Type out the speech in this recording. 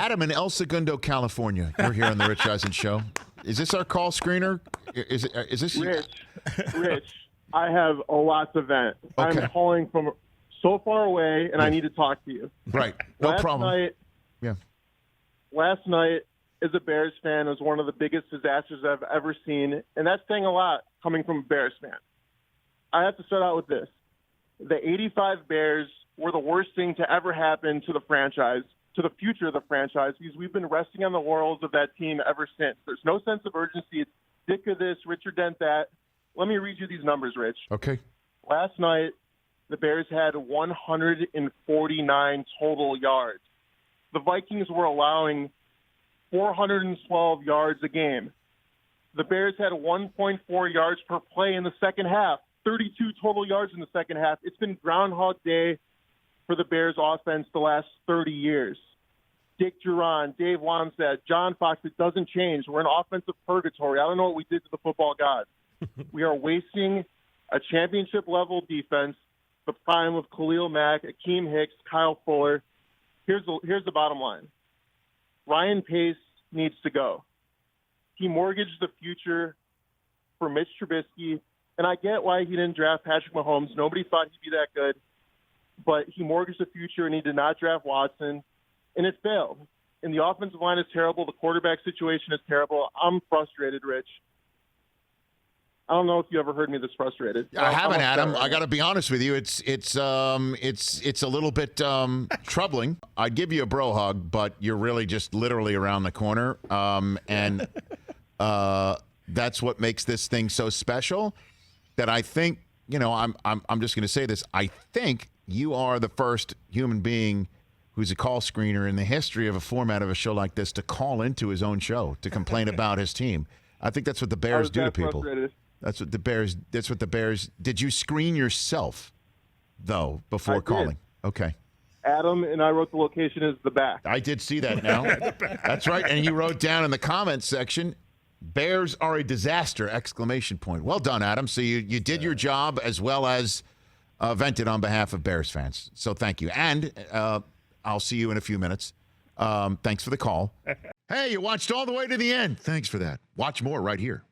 Adam in El Segundo, California. You're here on the Rich Eisen Show. Is this our call screener? Is this Rich? I have a lot to vent. Okay. I'm calling from so far away, and I need to talk to you. Right. No problem. Last night, as a Bears fan, was one of the biggest disasters I've ever seen, and that's saying a lot coming from a Bears fan. I have to start out with this. The 85 Bears were the worst thing to ever happen to the franchise, to the future of the franchise, because we've been resting on the laurels of that team ever since. There's no sense of urgency. It's Dick of this, Richard Dent that. Let me read you these numbers, Rich. Okay. Last night, the Bears had 149 total yards. The Vikings were allowing 412 yards a game. The Bears had 1.4 yards per play in the second half, 32 total yards in the second half. It's been Groundhog Day for the Bears offense the last 30 years. Dick Duran, Dave Wannstedt, John Fox, it doesn't change. We're in offensive purgatory. I don't know what we did to the football gods. We are wasting a championship-level defense, the prime of Khalil Mack, Akeem Hicks, Kyle Fuller. Here's the bottom line. Ryan Pace needs to go. He mortgaged the future for Mitch Trubisky, and I get why he didn't draft Patrick Mahomes. Nobody thought he'd be that good, but he mortgaged the future, and he did not draft Watson, and it failed. And the offensive line is terrible. The quarterback situation is terrible. I'm frustrated, Rich. I don't know if you ever heard me this frustrated. I haven't, Adam. I got to be honest with you. It's a little bit troubling. I'd give you a bro hug, but you're really just literally around the corner, and that's what makes this thing so special. That I think, I'm just going to say this. I think you are the first human being who's a call screener in the history of a format of a show like this to call into his own show to complain about his team. I think that's what the Bears do to people. Frustrated. That's what the Bears. Did you screen yourself, though, before calling? Okay. Adam and I wrote the location as the back. I did see that now. That's right. And you wrote down in the comments section, Bears are a disaster, ! Well done, Adam. So you did your job as well as vented on behalf of Bears fans. So thank you. And I'll see you in a few minutes. Thanks for the call. Hey, you watched all the way to the end. Thanks for that. Watch more right here.